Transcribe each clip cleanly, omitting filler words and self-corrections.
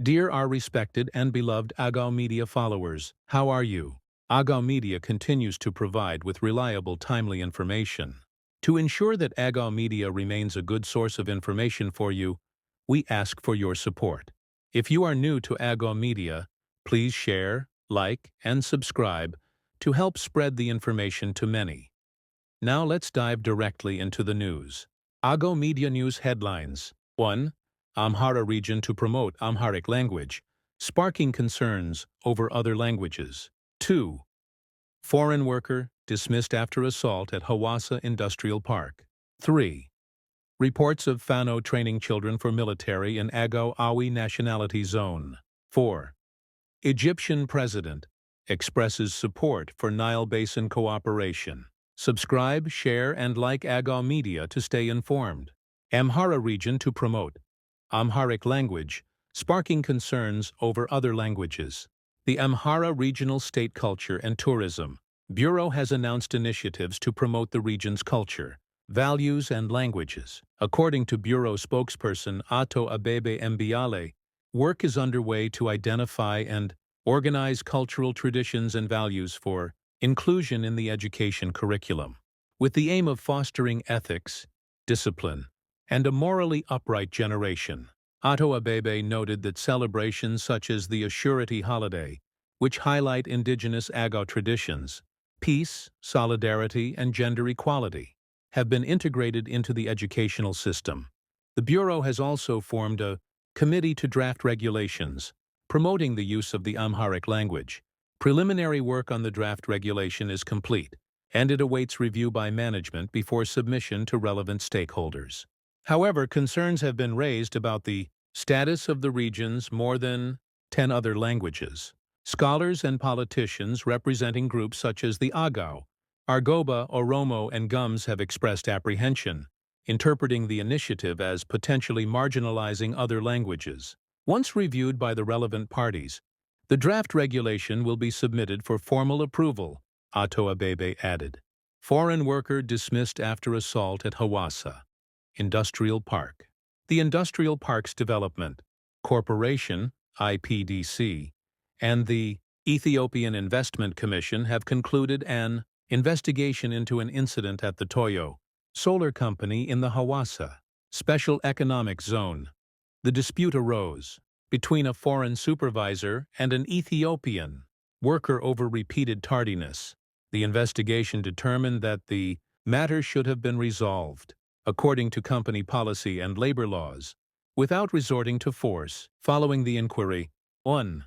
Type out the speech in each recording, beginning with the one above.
Dear our respected and beloved Agaw Media followers, how are you? Agaw Media continues to provide with reliable, timely information. To ensure that Agaw Media remains a good source of information for you, we ask for your support. If you are new to Agaw Media, please share, like, and subscribe to help spread the information to many. Now let's dive directly into the news. Agaw Media News Headlines. 1. Amhara region to promote Amharic language, sparking concerns over other languages. 2. Foreign worker dismissed after assault at Hawassa Industrial Park. 3. Reports of Fano training children for military in Agaw Awi Nationality Zone. 4. Egyptian president expresses support for Nile Basin cooperation. Subscribe, share, and like Agaw Media to stay informed. Amhara region to promote Amharic language, sparking concerns over other languages. The Amhara Regional State Culture and Tourism Bureau has announced initiatives to promote the region's culture, values, and languages. According to Bureau spokesperson Ato Abebe Mbiale, work is underway to identify and organize cultural traditions and values for inclusion in the education curriculum, with the aim of fostering ethics, discipline, and a morally upright generation. Ato Abebe noted that celebrations such as the Ashurati holiday, which highlight indigenous Agaw traditions, peace, solidarity, and gender equality, have been integrated into the educational system. The Bureau has also formed a committee to draft regulations, promoting the use of the Amharic language. Preliminary work on the draft regulation is complete, and it awaits review by management before submission to relevant stakeholders. However, concerns have been raised about the status of the region's more than 10 other languages. Scholars and politicians representing groups such as the Agaw, Argoba, Oromo, and Gums have expressed apprehension, interpreting the initiative as potentially marginalizing other languages. Once reviewed by the relevant parties, the draft regulation will be submitted for formal approval, Ato Abebe added. Foreign worker dismissed after assault at Hawassa Industrial Park. The Industrial Parks Development Corporation, IPDC, and the Ethiopian Investment Commission have concluded an investigation into an incident at the Toyo Solar Company in the Hawassa Special Economic Zone. The dispute arose between a foreign supervisor and an Ethiopian worker over repeated tardiness. The investigation determined that the matter should have been resolved according to company policy and labor laws, without resorting to force. Following the inquiry, 1.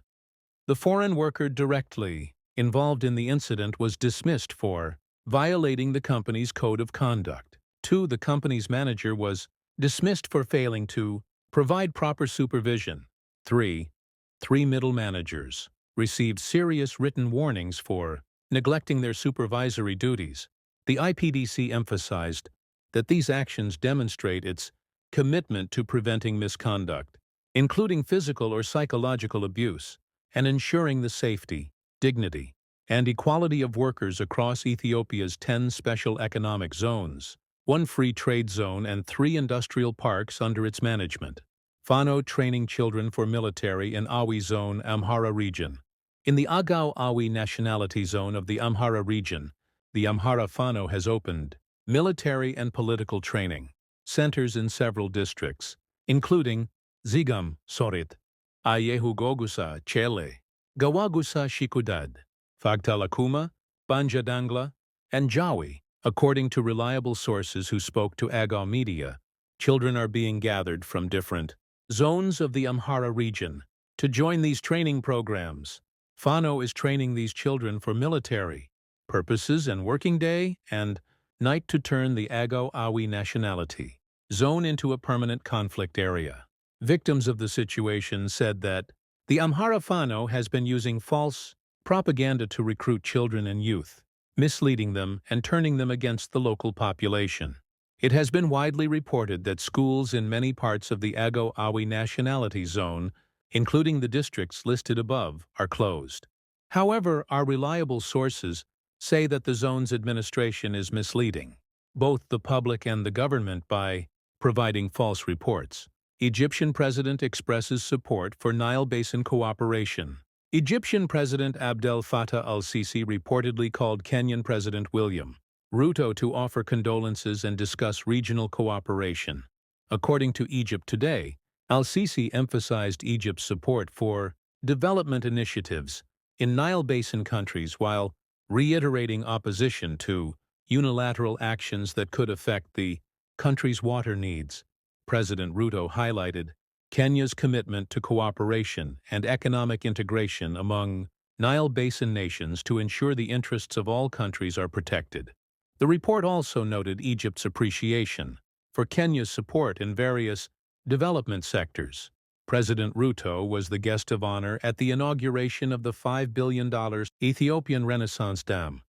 The foreign worker directly involved in the incident was dismissed for violating the company's code of conduct. 2. The company's manager was dismissed for failing to provide proper supervision. 3. 3 middle managers received serious written warnings for neglecting their supervisory duties. The IPDC emphasized that these actions demonstrate its commitment to preventing misconduct, including physical or psychological abuse, and ensuring the safety, dignity, and equality of workers across Ethiopia's 10 special economic zones, 1 free trade zone, and 3 industrial parks under its management. Fano training children for military in Awi Zone, Amhara region. In the Agaw Awi Nationality Zone of the Amhara region, the Amhara Fano has opened military and political training centers in several districts, including Zigam, Sorit, Ayehugogusa, Chele, Gawagusa, Shikudad, Fagtalakuma, Banjadangla, and Jawi. According to reliable sources who spoke to Agaw Media, children are being gathered from different zones of the Amhara region to join these training programs. Fano is training these children for military purposes and working day and night to turn the Agaw Awi Nationality Zone into a permanent conflict area. Victims of the situation said that the Amhara Fano has been using false propaganda to recruit children and youth, misleading them and turning them against the local population. It has been widely reported that schools in many parts of the Agaw Awi Nationality Zone including the districts listed above, are closed. However, our reliable sources say that the zone's administration is misleading both the public and the government by providing false reports. Egyptian president expresses support for Nile Basin cooperation. Egyptian President Abdel Fattah al-Sisi reportedly called Kenyan President William Ruto to offer condolences and discuss regional cooperation. According to Egypt Today, al-Sisi emphasized Egypt's support for development initiatives in Nile Basin countries while reiterating opposition to unilateral actions that could affect the country's water needs. President Ruto highlighted Kenya's commitment to cooperation and economic integration among Nile Basin nations to ensure the interests of all countries are protected. The report also noted Egypt's appreciation for Kenya's support in various development sectors. President Ruto was the guest of honor at the inauguration of the $5 billion Ethiopian Renaissance Dam.